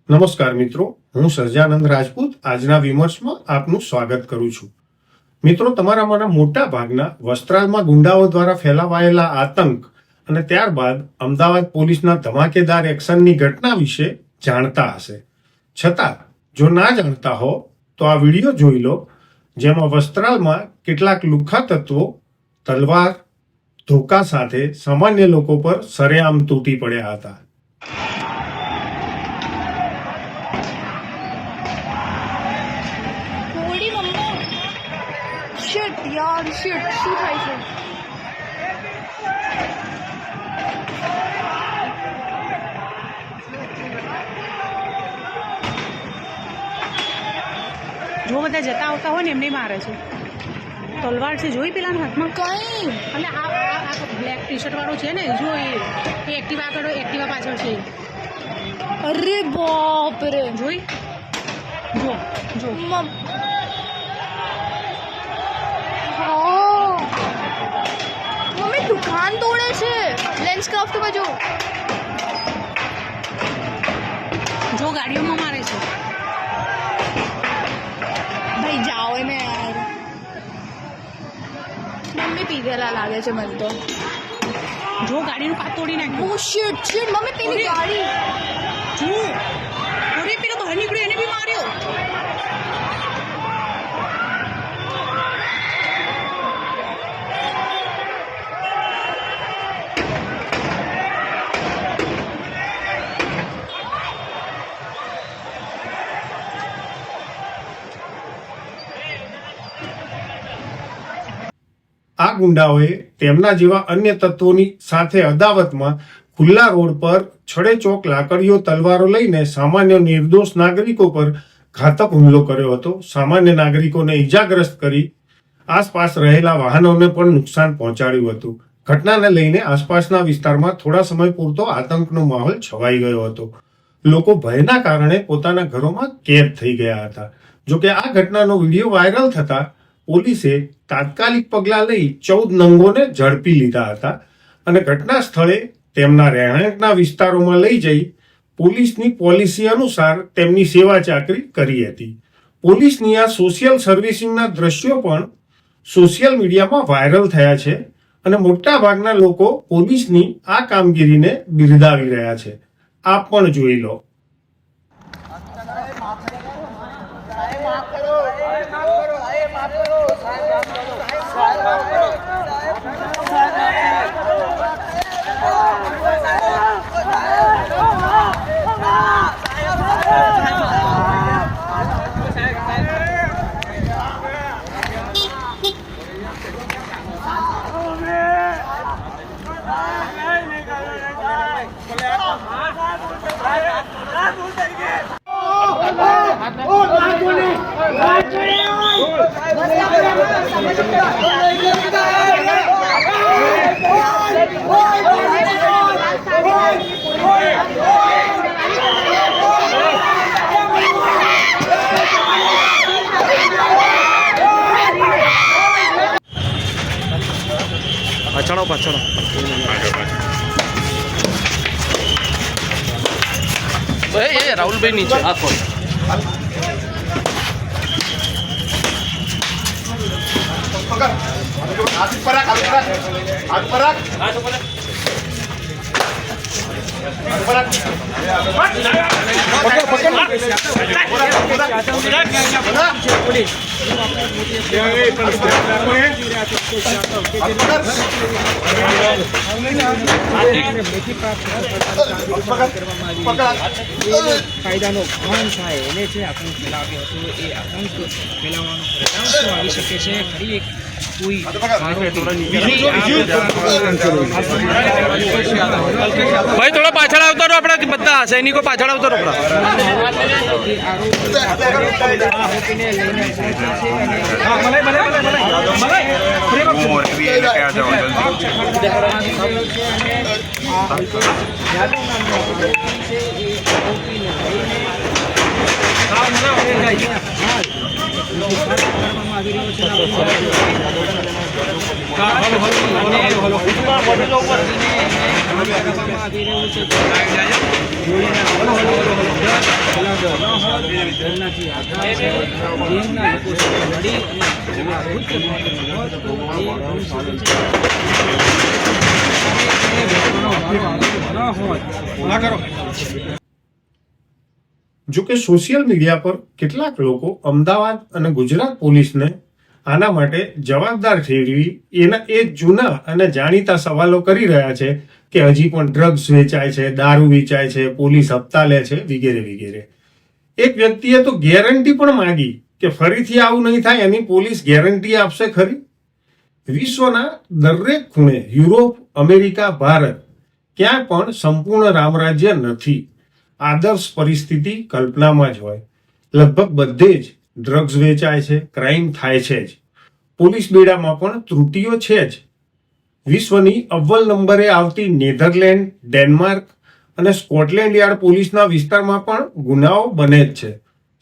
નમસ્કાર મિત્રો, હું સર્જાનંદ રાજપૂત આજના વિમર્શમાં આપનું સ્વાગત કરું છું. મિત્રો, તમારામાંના મોટા ભાગના વસ્ત્રાલમાં ગુંડાઓ દ્વારા ફેલાવાયેલા આતંક અને ત્યારબાદ અમદાવાદ પોલીસના ધમાકેદાર એક્શનની ઘટના વિશે જાણતા હશે. છતાં જો ના જાણતા હો તો આ વિડીયો જોઈ લો, જેમાં વસ્ત્રાલમાં કેટલાક લુખ્ખા તત્વો તલવાર ધોકા સાથે સામાન્ય લોકો પર સરેઆમ તૂટી પડ્યા હતા. यार शिट શું થાય છે? જો બધા જતા આવતા હોય ને એમને મારે છે. તલવાર છે, જોઈ પેલાના હાથમાં કઈ અને આ બ્લેક ટી શર્ટ વાળો છે ને, જો એ એક્ટિવા આગળ એક્ટિવા પાછળ છે. અરે બાપ રે, જોઈ જો જો મમ્મી દુકાન તોડે છે. લેન્સ ક્રાફ્ટ માં જો ગાડીઓમાં મારે છે. ભાઈ જાઓ ને યાર. મમ્મી પીધેલા લાગે છે મને તો. જો ગાડીનું કાચ તોડી નાખ્યું. ઓ શિટ શિટ મમ્મી પેલી ગાડી જો અરે પેલો બહાર નીકળ્યો, એને બી માર્યો. આ ગુંડાઓએ તેમના જેવા અન્ય તત્વોની સાથે અદાવતમાં ખુલ્લા રોડ પર છડેચોક લાકડીઓ તલવારો લઈને સામાન્ય નિર્દોષ નાગરિકો પર ઘાતક હુમલો કર્યો હતો. સામાન્ય નાગરિકોને ઈજાગ્રસ્ત કરી આસપાસ રહેલા વાહનોને પણ નુકસાન પહોંચાડ્યું હતું. ઘટનાને લઈને આસપાસના વિસ્તારમાં થોડા સમય પૂરતો આતંકનો માહોલ છવાઈ ગયો હતો. લોકો ભયના કારણે પોતાના ઘરોમાં કેદ થઈ ગયા હતા. જોકે આ ઘટનાનો વિડીયો વાયરલ થતા પોલીસે તાત્કાલિક પગલાં લઈ 14 નંગોને ઝડપી લીધા હતા અને ઘટના સ્થળે તેમના રહેણાંકના વિસ્તારોમાં લઈ જઈ પોલીસની પોલિસી અનુસાર તેમની સેવા ચાકરી કરી હતી. પોલીસની આ સોશિયલ સર્વિસિંગના દ્રશ્યો પણ સોશિયલ મીડિયામાં વાયરલ થયા છે અને મોટા ભાગના લોકો પોલીસની આ કામગીરીને બિરદાવી રહ્યા છે. આપ પણ જોઈ લો. પાછળ રાહુલભાઈ નીચે આખો કાયદાનો ભંગ થાય એને જે આતંક ફેલાવ્યો હતો એ આતંક ફેલાવવાનો પરિણામ શું આવી શકે છે? ફરી એક કોઈ ભાઈ થોડા પાછળ આવતો રહો, આપણે બધા સૈનિકો પાછળ આવતો રહો. આવી રહ્યું છે એનાથી આઘા છે ગેંગના લોકો સાથે લડી અને આ ભૂતપૂર્વ જો કે સોશિયલ મીડિયા પર કેટલાક લોકો અમદાવાદ અને ગુજરાત પોલીસને આના માટે જવાબદાર ઠેરવી એના એ જૂના અને જાણીતા સવાલો કરી રહ્યા છે કે હજી પણ ડ્રગ્સ વેચાય છે, દારૂ વેચાય છે, પોલીસ હપ્તા લે છે, વગેરે વગેરે. એક વ્યક્તિએ તો ગેરંટી પણ માંગી કે ફરીથી આવું નહીં થાય, એની પોલીસ ગેરંટી આપશે ખરી? વિશ્વના દરેક ખૂણે યુરોપ, અમેરિકા, ભારત ક્યાં પણ સંપૂર્ણ રામરાજ્ય નથી. આદર્શ પરિસ્થિતિ કલ્પનામાં જ હોય. લગભગ બધે જ ડ્રગ્સ વેચાય છે, ક્રાઇમ થાય છે જ. પોલીસ બેડામાં પણ ત્રુટીઓ છે જ. વિશ્વની અવ્વલ નંબરે આવતી નેધરલેન્ડ, ડેનમાર્ક અને સ્કોટલેન્ડ યાર્ડ પોલીસના વિસ્તારમાં પણ ગુનાઓ બને જ છે.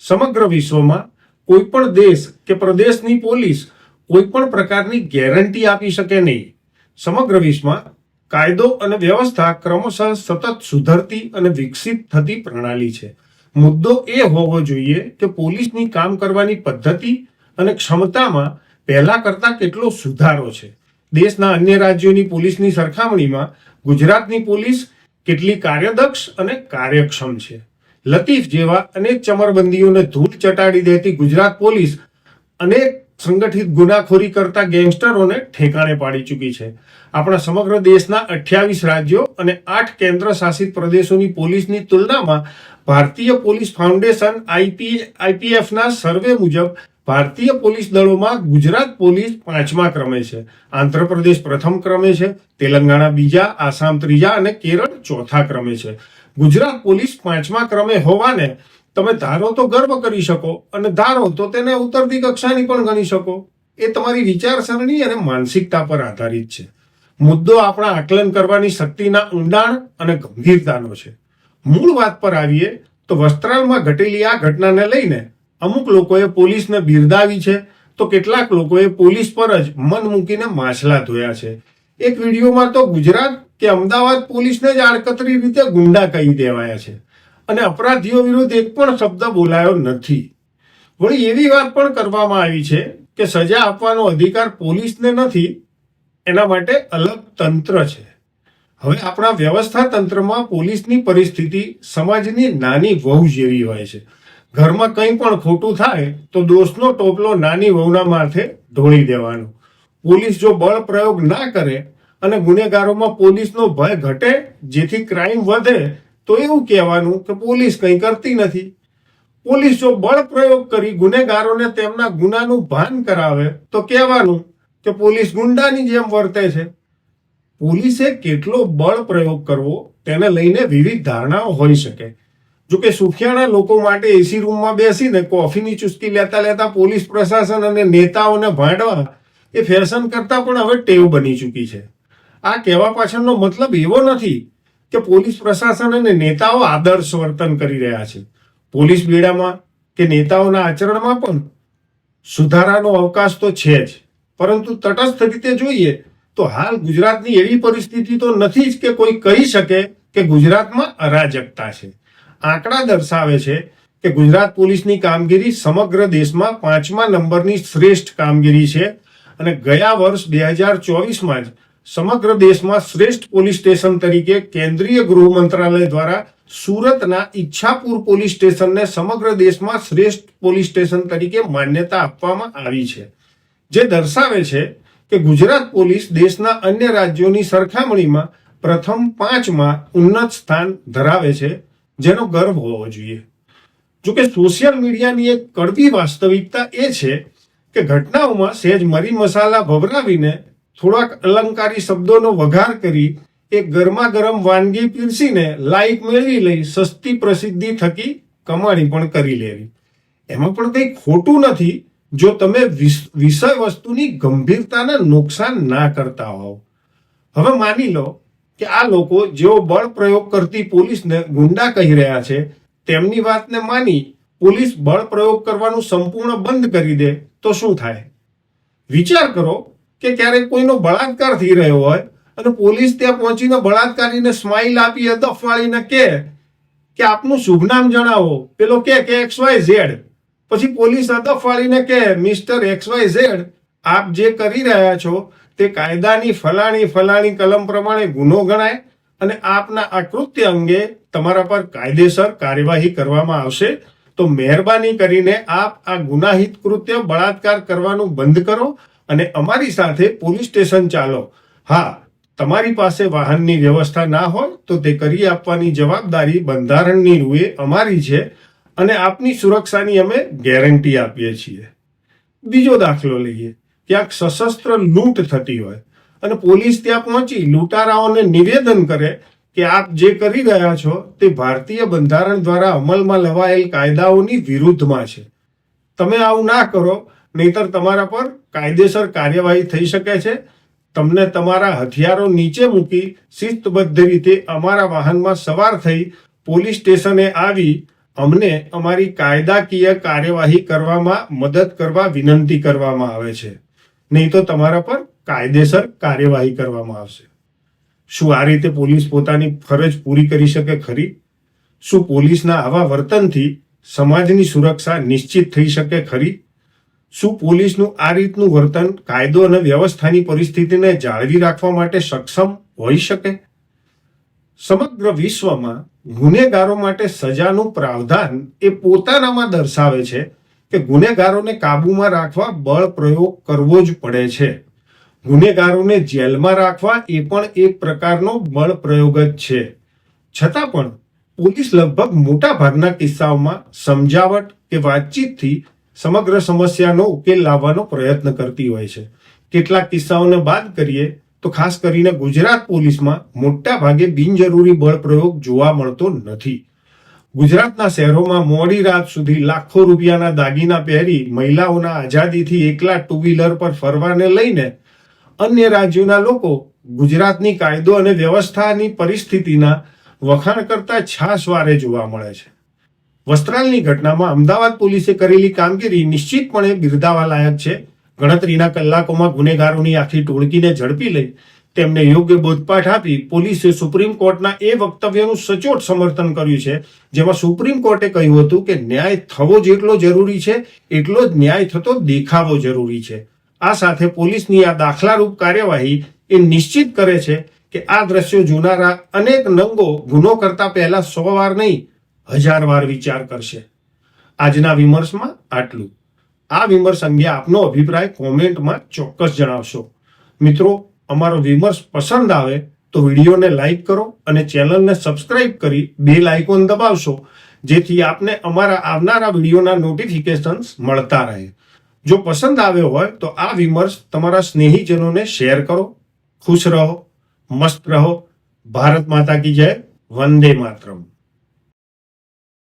સમગ્ર વિશ્વમાં કોઈ પણ દેશ કે પ્રદેશની પોલીસ કોઈ પણ પ્રકારની ગેરંટી આપી શકે નહીં. સમગ્ર વિશ્વમાં કાયદો અને વ્યવસ્થા ક્રમશઃ સતત સુધરતી અને વિકસિત થતી પ્રણાલી છે. મુદ્દો એ હોવો જોઈએ કે પોલીસની કામ કરવાની પદ્ધતિ અને ક્ષમતામાં પહેલા કરતા કેટલો સુધારો છે. દેશના અન્ય રાજ્યોની પોલીસની સરખામણીમાં ગુજરાતની પોલીસ કેટલી કાર્યદક્ષ અને કાર્યક્ષમ છે. લતીફ જેવા અનેક ચમરબંધીઓને ધૂળ ચટાડી દેતી ગુજરાત પોલીસ અનેક સંગઠિત ગુનાખોરી કરતા ગેંગસ્ટરોને ઠેકાણે પાડી ચૂકી છે. આપણા સમગ્ર દેશના 28 રાજ્યો અને 8 કેન્દ્ર શાસિત પ્રદેશોની પોલીસની તુલનામાં ભારતીય પોલીસ ફાઉન્ડેશન IPFના સર્વે મુજબ ભારતીય પોલીસ દળોમાં ગુજરાત પોલીસ 5મા ક્રમે છે, આંધ્રપ્રદેશ પ્રથમ ક્રમે છે, તેલંગાણા બીજા, આસામ ત્રીજા અને કેરળ ચોથા ક્રમે છે. ગુજરાત પોલીસ 5મા ક્રમે હોવાને તમે ધારો તો ગર્વ કરી શકો અને ધારો તો તેને ઉતરતી કક્ષાની પણ ગણી શકો. એ તમારી વિચારસરણી અને માનસિકતા પર આધારિત છે. મુદ્દો આપણા આકલન કરવાની શક્તિના ઊંડાણ અને ગંભીરતાનો છે. મૂળ વાત પર આવીએ તો વસ્ત્રાલમાં ઘટેલી આ ઘટનાને લઈને અમુક લોકોએ પોલીસને બિરદાવી છે તો કેટલાક લોકોએ પોલીસ પર જ મન મૂકીને માછલા ધોયા છે. એક વિડીયોમાં તો ગુજરાત કે અમદાવાદ પોલીસને જ આડકતરી રીતે ગુંડા કહી દેવાયા છે અને અપરાધીઓ વિરુદ્ધ એક પણ શબ્દ બોલાયો નથી. વળી એવી વાત પણ કરવામાં આવી છે કે સજા આપવાનો અધિકાર પોલીસને નથી, એના માટે અલગ તંત્ર છે. હવે આપણા વ્યવસ્થા તંત્રમાં પોલીસની પરિસ્થિતિ સમાજની નાની વહુ જેવી હોય છે. ઘરમાં કંઈ પણ ખોટું થાય તો દોષનો ટોપલો નાની વહુના માથે ઢોળી દેવાનો. પોલીસ જો બળ પ્રયોગ ના કરે અને ગુનેગારોમાં પોલીસનો ભય ઘટે જેથી ક્રાઇમ વધે તો એવું કહેવાનું કે પોલીસ કંઈ કરતી નથી. પોલીસ જો બળ પ્રયોગ કરી ગુનેગારોને તેમના ગુનાનું ભાન કરાવે તો કહેવાનું કે પોલીસ ગુંડાની જેમ વર્તે છે. પોલીસે કેટલો બળ પ્રયોગ કરવો તેને લઈને વિવિધ ધારણાઓ હોઈ શકે. જો કે સુખિયાણા લોકો માટે એસી રૂમમાં બેસીને કોફીની ચુસ્કી લેતા લેતા પોલીસ પ્રશાસન અને નેતાઓને ભાંડવા એ ફેશન કરતા પણ હવે ટેવ બની ચૂકી છે. આ કહેવા પાછળનો મતલબ એવો નથી કે પોલીસ પ્રશાસન અને નેતાઓ આદર્શ વર્તન કરી રહ્યા છે. પોલીસ બેડામાં કે નેતાઓના આચરણમાં પણ સુધારાનો અવકાશ તો છે જ, પરંતુ તટસ્થ રીતે જોઈએ તો હાલ ગુજરાતની એવી પરિસ્થિતિ તો નથી જ કે કોઈ કહી શકે કે ગુજરાતમાં અરાજકતા છે. આંકડા દર્શાવે છે કે ગુજરાત પોલીસની કામગીરી સમગ્ર દેશમાં 5મા નંબરની શ્રેષ્ઠ કામગીરી છે અને ગયા વર્ષ 2024માં જ સમગ્ર દેશમાં શ્રેષ્ઠ પોલીસ સ્ટેશન તરીકે કેન્દ્રીય ગૃહ મંત્રાલય દ્વારા સુરતના ઈચ્છાપુર પોલીસ સ્ટેશનને સમગ્ર દેશમાં શ્રેષ્ઠ પોલીસ સ્ટેશન તરીકે માન્યતા આપવામાં આવી છે, જે દર્શાવે છે કે ગુજરાત પોલીસ દેશના અન્ય રાજ્યોની સરખામણીમાં પ્રથમ 5માં ઉન્નત સ્થાન ધરાવે છે, જેનો ગર્વ હોવો જોઈએ. જોકે સોશિયલ મીડિયાની એક કડવી વાસ્તવિકતા એ છે કે ઘટનાઓમાં સહેજ મરી મસાલા ભભરાવીને થોડાક અલંકારી શબ્દોનો વઘાર કરી એક ગરમા ગરમ વાનગી પીરસીને લાઈક મેળવી લઈ સસ્તી પ્રસિદ્ધિ થકી કમાણી પણ કરી લેવી. એમાં પણ કંઈ ખોટું નથી જો તમે વિષય વસ્તુની ગંભીરતાને નુકસાન ના કરતા હોવ. હવે માની લો કે આ લોકો જેઓ બળ પ્રયોગ કરતી પોલીસને ગુંડા કહી રહ્યા છે તેમની વાતને માની પોલીસ બળ પ્રયોગ કરવાનું સંપૂર્ણ બંધ કરી દે તો શું થાય? વિચાર કરો કે ક્યારેક કોઈનો બળાત્કાર થઈ રહ્યો હોય અને પોલીસ ત્યાં પહોંચીને બળાત્કારીને સ્માઇલ આપી અદફ વાળીને કે આપનું શુભ નામ જણાવો, પેલો કે XYZ પછી પોલીસ હદફ વાળીને કે મિસ્ટર XYZ, આપ જે કરી રહ્યા છો તે કાયદાની ફલાણી કલમ પ્રમાણે ગુનો ગણાય અને આપના આ કૃત્ય અંગે તમારા પર કાયદેસર કાર્યવાહી કરવામાં આવશે, તો મહેરબાની કરીને આપ આ ગુનાહિત કૃત્ય બળાત્કાર કરવાનું બંધ કરો અને અમારી સાથે પોલીસ સ્ટેશન ચાલો. હા, તમારી પાસે વાહનની વ્યવસ્થા ના હોય તો તે કરી આપવાની જવાબદારી બંધારણની રૂએ અમારી છે અને આપની સુરક્ષાની અમે ગેરંટી આપીએ છીએ. બીજો દાખલો લઈએ. ક્યાંક સશસ્ત્ર લૂંટ થતી હોય અને પોલીસ ત્યાં પહોંચી લૂંટારાઓને નિવેદન કરે કે આપ જે કરી રહ્યા છો તે ભારતીય બંધારણ દ્વારા અમલમાં લેવાયેલ કાયદાઓની વિરુદ્ધમાં છે. તમે આવું ના કરો, નહીતર તમારા પર કાયદેસર કાર્યવાહી થઈ શકે છે. તમને તમારા હથિયારો નીચે મૂકી શિસ્તબદ્ધ રીતે અમારા વાહનમાં સવાર થઈ પોલીસ સ્ટેશને આવી અમને અમારી કાયદાકીય કાર્યવાહી કરવામાં મદદ કરવા વિનંતી કરવામાં આવે છે. નહીં તો તમારા પર કાયદેસર કાર્યવાહી કરવામાં આવશે. શું આ રીતે પોલીસ પોતાની ફરજ પૂરી કરી શકે ખરી? શું પોલીસના આવા વર્તનથી સમાજની સુરક્ષા નિશ્ચિત થઈ શકે ખરી? શું પોલીસનું આ રીતનું વર્તન કાયદો અને વ્યવસ્થાની પરિસ્થિતિને જાળવી રાખવા માટે સક્ષમ હોઈ શકે? સમગ્ર વિશ્વમાં ગુનેગારો માટે સજાનું પ્રાવધાન એ પોતાનામાં દર્શાવે છે કે ગુનેગારોને કાબૂમાં રાખવા બળ પ્રયોગ કરવો જ પડે છે. ગુનેગારોને જેલમાં રાખવા એ પણ એક પ્રકારનો બળ પ્રયોગ જ છે. છતાં પણ પોલીસ લગભગ મોટા ભાગના કિસ્સાઓમાં સમજાવટ કે વાતચીતથી સમગ્ર સમસ્યાનો ઉકેલ લાવવાનો પ્રયત્ન કરતી હોય છે. કેટલાક કિસ્સાઓને બાદ કરીએ તો ખાસ કરીને ગુજરાત પોલીસમાં મોટા ભાગે બિનજરૂરી બળ પ્રયોગ જોવા મળતો નથી. ગુજરાતના શહેરોમાં મોડી રાત સુધી લાખો રૂપિયાના દાગીના પહેરી મહિલાઓના આઝાદીથી એકલા ટુ વ્હીલર પર ફરવાને લઈને અન્ય રાજ્યોના લોકો ગુજરાતની કાયદો અને વ્યવસ્થાની પરિસ્થિતિના વખાણ કરતા છાશવારે જોવા મળે છે. વસ્ત્રાલની ઘટનામાં અમદાવાદ પોલીસે કરેલી કામગીરી નિશ્ચિતપણે બિરદાવવા લાયક છે. ગણતરીના કલાકોમાં ગુનેગારોની આખી ટોળકીને ઝડપી લઈ તેમને યોગ્ય બોધપાઠ આપી પોલીસે સુપ્રીમ કોર્ટના એ વક્તવ્યનું સચોટ સમર્થન કર્યું છે, જેમાં સુપ્રીમ કોર્ટે કહ્યું હતું કે ન્યાય થવો જેટલો જરૂરી છે એટલો જ ન્યાય થતો દેખાવો જરૂરી છે. આ સાથે પોલીસની આ દાખલારૂપ કાર્યવાહી એ નિશ્ચિત કરે છે કે આ દ્રશ્યો જોનારા અનેક નંગો ગુનો કરતા પહેલા 100 વાર નહીં 1000 વાર વિચાર કરશે. આજના વિમર્શમાં આટલું. આ વિમર્શ અંગે આપનો અભિપ્રાય કોમેન્ટમાં ચોક્કસ જણાવશો. મિત્રો, અમારો વિમર્શ પસંદ આવે તો વિડીયોને લાઈક કરો અને ચેનલને સબસ્ક્રાઇબ કરી બેલ આઇકોન દબાવશો, જેથી આપને અમારા આવનારા વિડીયોના નોટિફિકેશન્સ મળતા રહે. જો પસંદ આવ્યો હોય તો આ વિમર્શ તમારા સ્નેહીજનોને શેર કરો. ખુશ રહો, મસ્ત રહો. ભારત માતા કી જય. વંદે માતરમ.